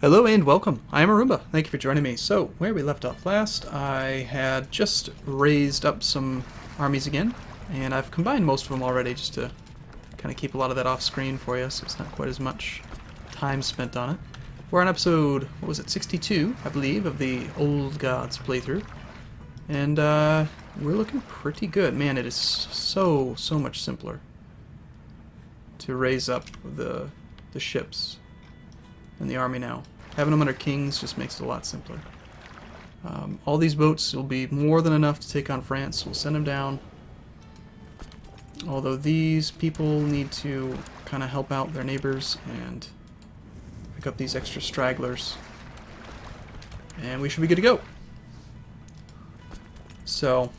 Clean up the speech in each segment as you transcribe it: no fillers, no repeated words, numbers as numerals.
Hello and welcome. I am Arumba. Thank you for joining me. So, where we left off last, I had just raised up some armies again, and I've combined most of them already just to kind of keep a lot of that off screen for you, so it's not quite as much time spent on it. We're on episode, what was it, 62, I believe, of the Old Gods playthrough, and we're looking pretty good. Man, it is so much simpler to raise up the ships and the army now. Having them under kings just makes it a lot simpler. All these boats will be more than enough to take on France. We'll send them down. Although these people need to kind of help out their neighbors and pick up these extra stragglers. And we should be good to go. So,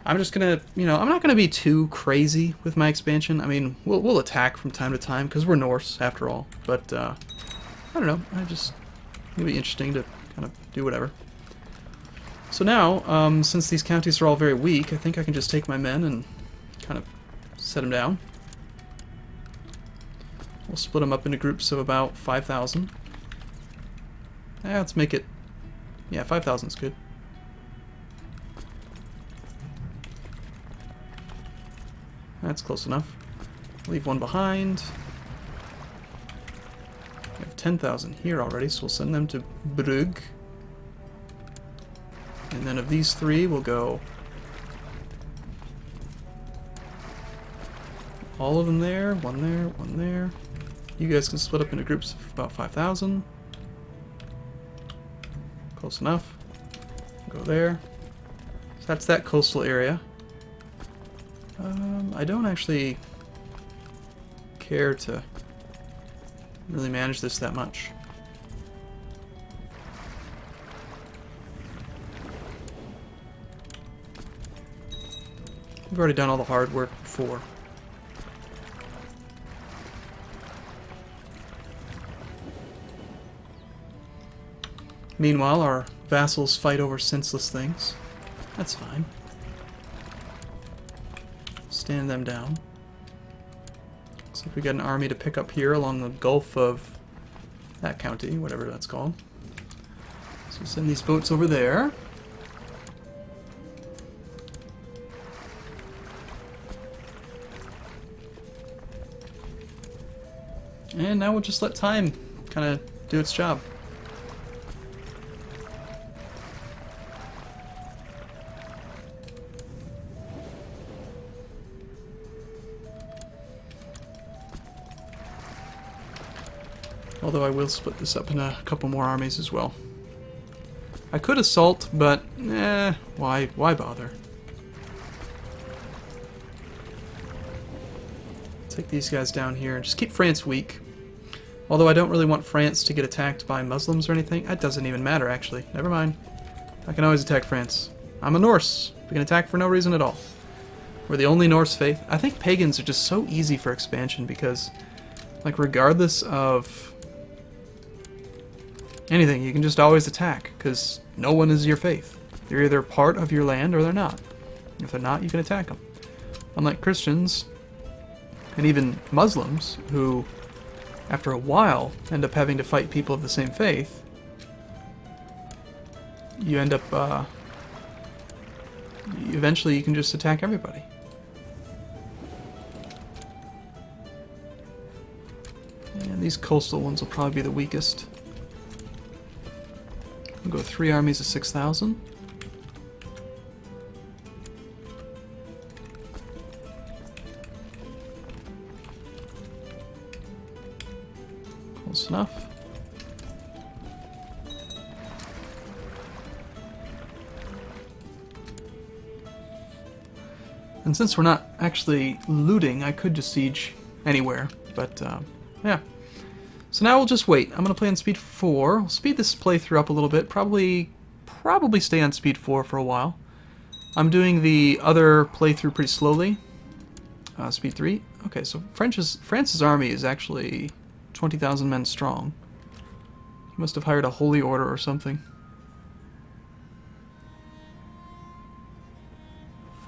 I'm just gonna, I'm not gonna be too crazy with my expansion. I mean, we'll attack from time to time because we're Norse after all. But I don't know. It'll be interesting to kind of do whatever. So now, since these counties are all very weak, I think I can just take my men and kind of set them down. We'll split them up into groups of about 5,000. Let's make it, 5,000 is good. That's close enough. Leave one behind. We have 10,000 here already, so we'll send them to Brugge. And then of these three, we'll go all of them there, one there, one there. You guys can split up into groups of about 5,000. Close enough. Go there. So that's that coastal area. I don't actually care to really manage this that much. We've already done all the hard work before. Meanwhile, our vassals fight over senseless things. That's fine. Stand them down. Looks like we got an army to pick up here along the Gulf of that county, whatever that's called. So send these boats over there. And now we'll just let time kind of do its job. Although I will split this up in a couple more armies as well. I could assault, but why bother? Take these guys down here and just keep France weak. Although I don't really want France to get attacked by Muslims or anything. That doesn't even matter, actually. Never mind. I can always attack France. I'm a Norse. We can attack for no reason at all. We're the only Norse faith. I think pagans are just so easy for expansion because, like, regardless of anything, you can just always attack, because no one is your faith. They're either part of your land or they're not. If they're not, you can attack them. Unlike Christians, and even Muslims, who, after a while, end up having to fight people of the same faith, you end up, eventually you can just attack everybody. And these coastal ones will probably be the weakest. We'll go 3 armies of 6,000. Close enough. And since we're not actually looting, I could just siege anywhere, but yeah. So now we'll just wait. I'm going to play on speed 4. We'll speed this playthrough up a little bit. Probably stay on speed 4 for a while. I'm doing the other playthrough pretty slowly. Speed 3. Okay, so France's army is actually 20,000 men strong. He must have hired a holy order or something.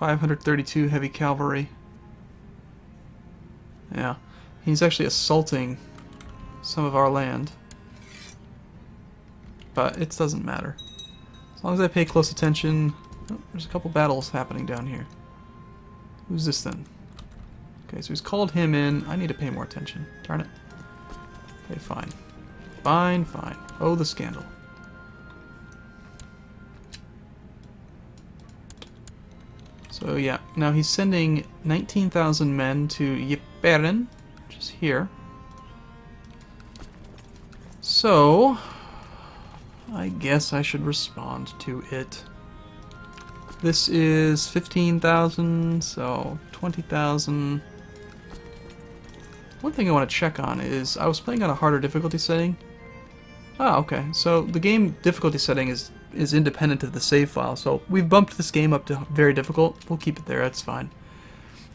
532 heavy cavalry. Yeah, he's actually assaulting some of our land. it doesn't matter. As long as I pay close attention... Oh, there's a couple battles happening down here. Who's this then? Okay, so he's called him in. I need to pay more attention. Darn it. Okay, fine. Fine, fine. Oh, the scandal. So yeah, now he's sending 19,000 men to Ypern, which is here. So, I guess I should respond to it. This is 15,000, so 20,000. One thing I want to check on is, I was playing on a harder difficulty setting. Ah, okay, so the game difficulty setting is independent of the save file, so we've bumped this game up to very difficult. We'll keep it there, that's fine.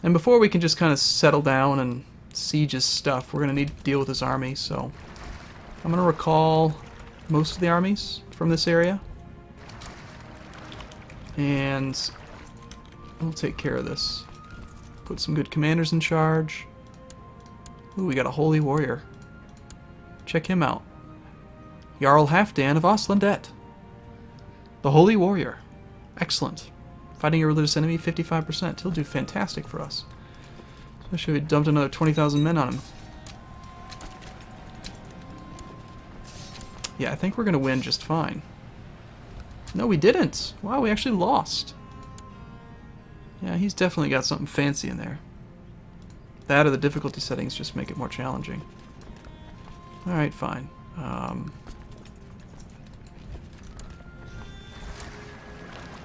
And before we can just kind of settle down and siege his stuff, we're going to need to deal with his army, so I'm going to recall most of the armies from this area. And we'll take care of this. Put some good commanders in charge. Ooh, we got a holy warrior. Check him out. Jarl Halfdan of Oslandet. The holy warrior. Excellent. Fighting a religious enemy, 55%. He'll do fantastic for us. Especially if we dumped another 20,000 men on him. Yeah, I think we're going to win just fine. No, we didn't. Wow, we actually lost. Yeah, he's definitely got something fancy in there. That or the difficulty settings just make it more challenging. Alright, fine.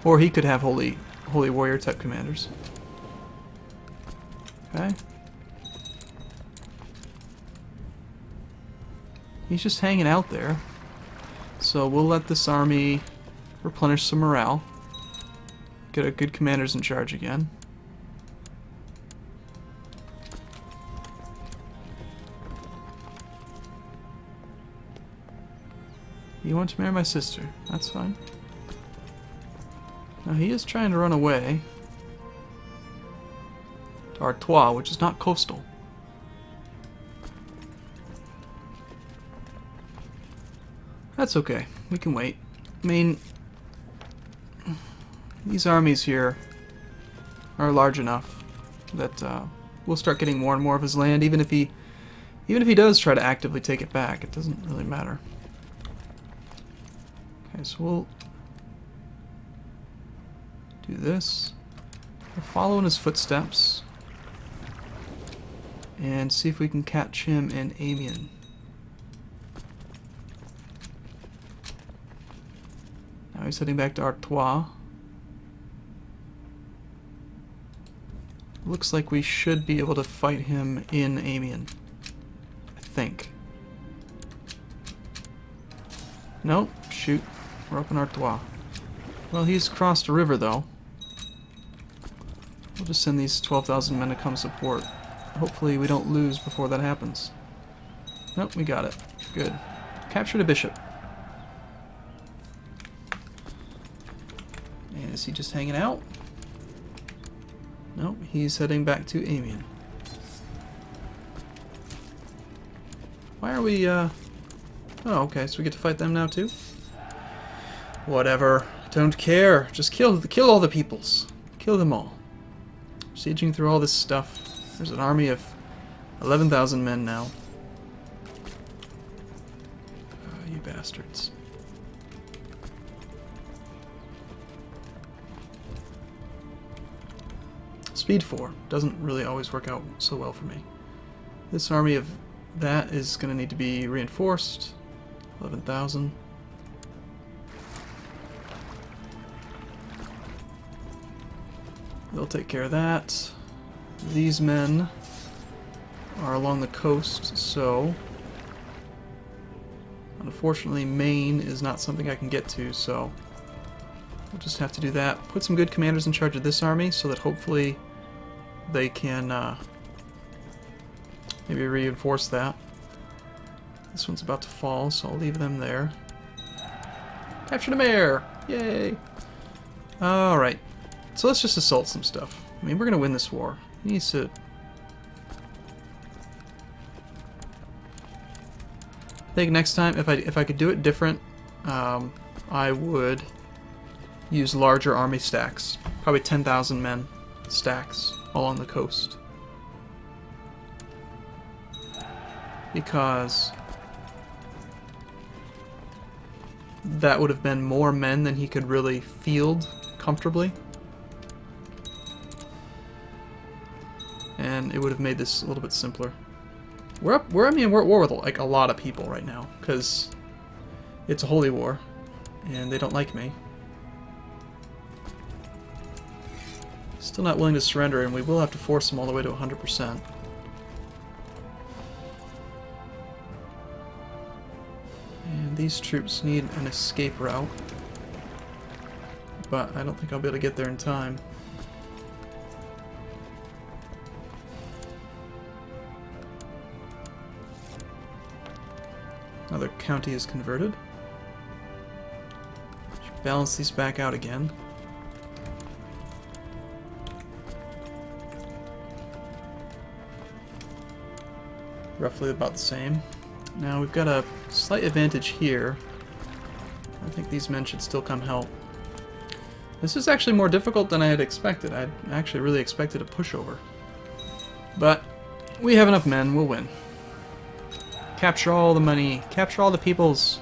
Or he could have holy warrior type commanders. Okay. He's just hanging out there. So we'll let this army replenish some morale. Get our good commanders in charge again. You want to marry my sister? That's fine. Now he is trying to run away to Artois, which is not coastal. That's okay. We can wait. I mean, these armies here are large enough that we'll start getting more and more of his land. Even if he does try to actively take it back, it doesn't really matter. Okay, so we'll do this. We'll follow in his footsteps and see if we can catch him in Amiens. Now he's heading back to Artois. Looks like we should be able to fight him in Amiens. I think. Nope, shoot. We're up in Artois. Well, he's crossed a river, though. We'll just send these 12,000 men to come support. Hopefully we don't lose before that happens. Nope, we got it. Good. Captured a bishop. And is he just hanging out? Nope, he's heading back to Amiens. Why are we, Oh, okay, so we get to fight them now, too? Whatever. Don't care. Just kill all the peoples. Kill them all. Sieging through all this stuff. There's an army of 11,000 men now. Oh, you bastards. Speed 4 doesn't really always work out so well for me. This army of that is going to need to be reinforced. 11,000. They'll take care of that. These men are along the coast, so unfortunately Maine is not something I can get to, so we'll just have to do that. Put some good commanders in charge of this army so that hopefully they can maybe reinforce that. This one's about to fall, so I'll leave them there. Capture the mayor! Yay! Alright. So let's just assault some stuff. I mean, we're going to win this war. He needs to... I think next time, if I could do it different, I would use larger army stacks. Probably 10,000 men stacks along the coast. Because that would have been more men than he could really field comfortably. And it would have made this a little bit simpler. We're at war with like a lot of people right now, because it's a holy war, and they don't like me. Still not willing to surrender, and we will have to force them all the way to 100%. And these troops need an escape route, but I don't think I'll be able to get there in time. Another county is converted. Should balance these back out again. Roughly about the same. Now we've got a slight advantage here. I think these men should still come help. This is actually more difficult than I had expected. I actually really expected a pushover. But we have enough men, we'll win. Capture all the money. Capture all the peoples.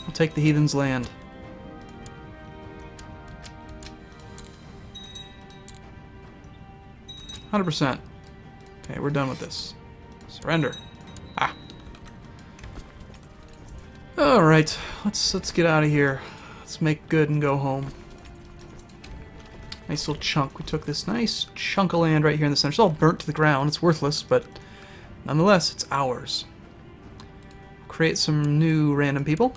We'll take the heathen's land. %. Okay, we're done with this. Surrender. Ah. Alright, let's get out of here. Let's make good and go home. Nice little chunk. We took this nice chunk of land right here in the center. It's all burnt to the ground. It's worthless, but nonetheless, it's ours. Create some new random people.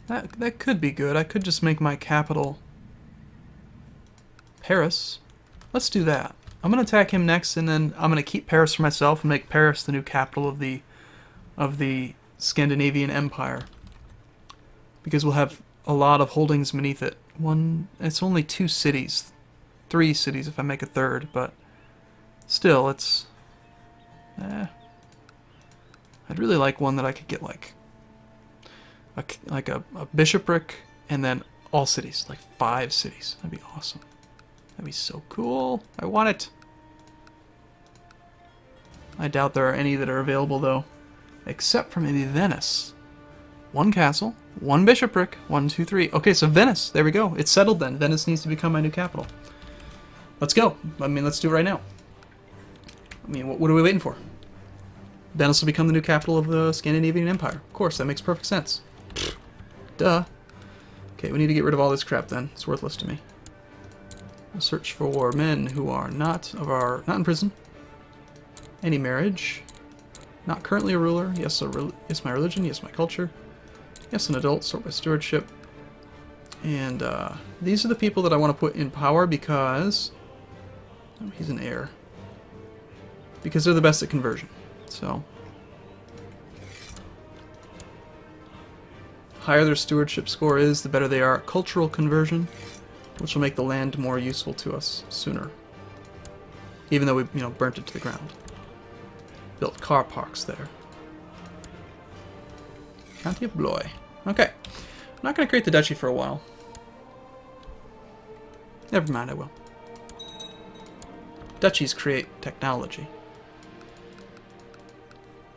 That could be good. I could just make my capital Paris. Let's do that. I'm going to attack him next, and then I'm going to keep Paris for myself and make Paris the new capital of the Scandinavian Empire. Because we'll have a lot of holdings beneath it. It's only 2 cities. 3 cities if I make a third, but still, it's... I'd really like one that I could get like a bishopric, and then all cities, like 5 cities. That'd be awesome. That'd be so cool. I want it. I doubt there are any that are available, though. Except for maybe Venice. 1 castle, 1 bishopric, 1, 2, 3. Okay, so Venice. There we go. It's settled then. Venice needs to become my new capital. Let's go. I mean, let's do it right now. I mean, what are we waiting for? Venice will become the new capital of the Scandinavian Empire. Of course, that makes perfect sense. Duh. Okay, we need to get rid of all this crap then. It's worthless to me. We'll search for men who are not in prison. Any marriage. Not currently a ruler. Yes, yes, my religion. Yes, my culture. Yes, an adult. Sort by stewardship. And these are the people that I want to put in power because... Oh, he's an heir. Because they're the best at conversion. So... higher their stewardship score is, the better they are at cultural conversion, which will make the land more useful to us sooner. Even though we, burnt it to the ground. Built car parks there. County of Blois. Okay. I'm not going to create the duchy for a while. Never mind, I will. Duchies create technology.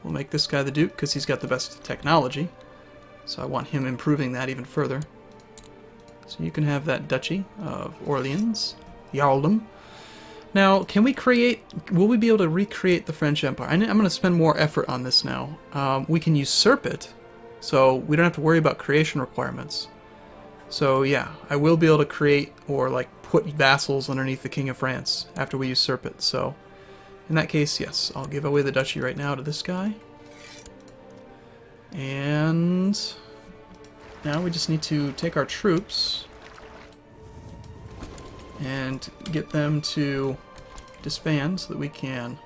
We'll make this guy the duke because he's got the best technology. So I want him improving that even further. So you can have that Duchy of Orleans, Jarldom. Now, will we be able to recreate the French Empire? I'm going to spend more effort on this now. We can usurp it, so we don't have to worry about creation requirements. So yeah, I will be able to create or put vassals underneath the King of France after we usurp it. So in that case, yes, I'll give away the duchy right now to this guy. And now we just need to take our troops and get them to disband so that we can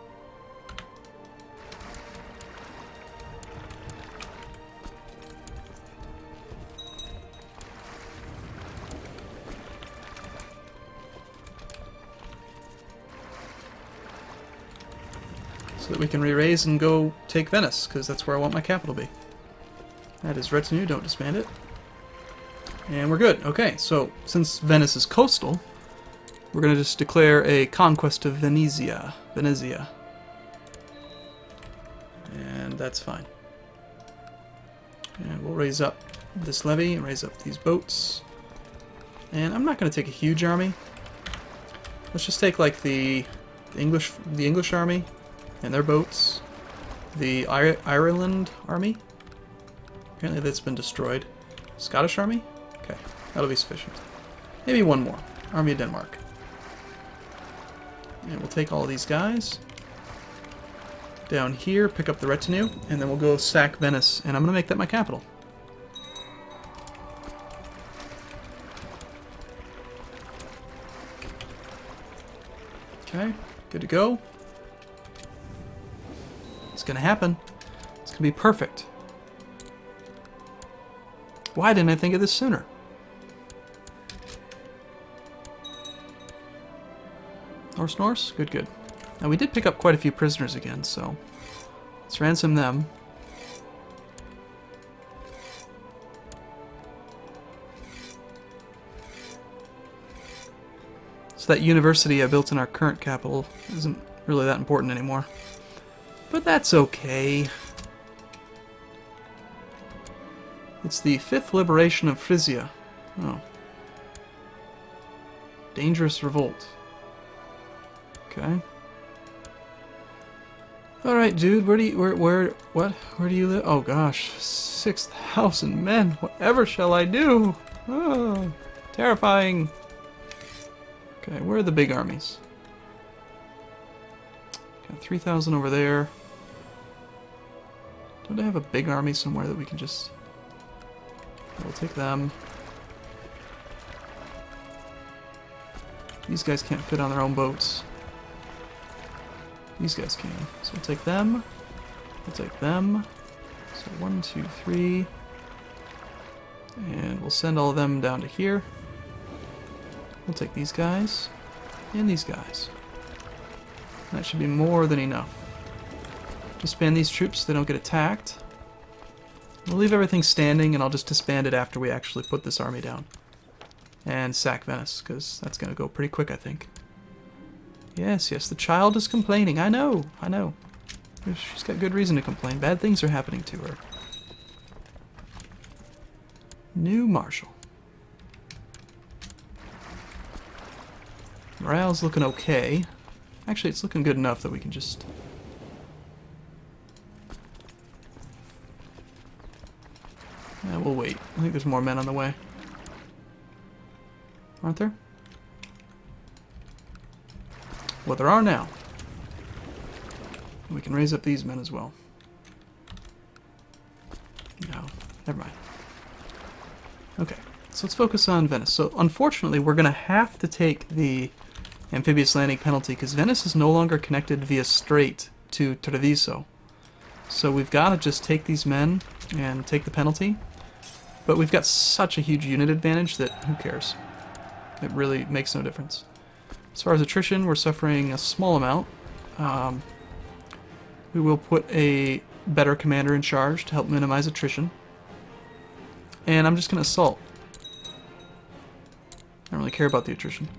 so that we can re-raise and go take Venice, because that's where I want my capital to be. That is retinue, don't disband it. And we're good. Okay, so since Venice is coastal, we're going to just declare a conquest of Venezia. And that's fine. And we'll raise up this levy and raise up these boats. And I'm not going to take a huge army. Let's just take like the English army and their boats. The Ireland army. Apparently that's been destroyed. Scottish army? Okay, that'll be sufficient. Maybe one more. Army of Denmark. And we'll take all of these guys down here, pick up the retinue, and then we'll go sack Venice, and I'm going to make that my capital. Okay, good to go. It's going to happen. It's going to be perfect. Why didn't I think of this sooner? Norse? Good, good. Now we did pick up quite a few prisoners again, so let's ransom them. So that university I built in our current capital isn't really that important anymore. But that's okay. It's the 5th liberation of Frisia. Oh. Dangerous revolt. Okay. Alright, dude, where do you live? Oh gosh, 6,000 men. Whatever shall I do? Oh, terrifying. Okay, where are the big armies? Got 3,000 over there. Don't I have a big army somewhere that we can just... We'll take them. These guys can't fit on their own boats. These guys can. So we'll take them. We'll take them. So 1, 2, 3. And we'll send all of them down to here. We'll take these guys. And these guys. That should be more than enough. Disband these troops so they don't get attacked. We'll leave everything standing and I'll just disband it after we actually put this army down. And sack Venice, because that's going to go pretty quick, I think. Yes, yes, the child is complaining. I know. She's got good reason to complain. Bad things are happening to her. New Marshal. Morale's looking okay. Actually, it's looking good enough that we can just... Yeah, we'll wait. I think there's more men on the way. Aren't there? Well, there are now. We can raise up these men as well. No, never mind. Okay, so let's focus on Venice. So, unfortunately, we're going to have to take the amphibious landing penalty because Venice is no longer connected via strait to Treviso. So we've got to just take these men and take the penalty. But we've got such a huge unit advantage that who cares? It really makes no difference. As far as attrition, we're suffering a small amount. We will put a better commander in charge to help minimize attrition. And I'm just going to assault. I don't really care about the attrition.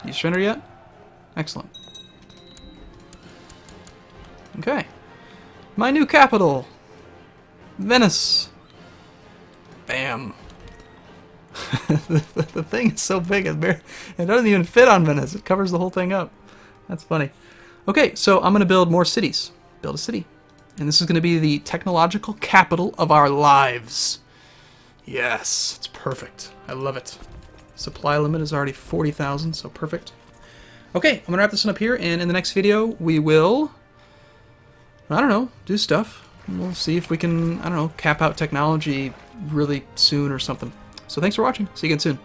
You surrender yet? Excellent. Okay. My new capital! Venice! Bam! the thing is so big, it doesn't even fit on Venice. It covers the whole thing up. That's funny. Okay, so I'm going to build more cities. Build a city. And this is going to be the technological capital of our lives. Yes, it's perfect. I love it. Supply limit is already 40,000, so perfect. Okay, I'm going to wrap this one up here, and in the next video, we will, I don't know, do stuff. We'll see if we can, I don't know, cap out technology really soon or something. So thanks for watching. See you again soon.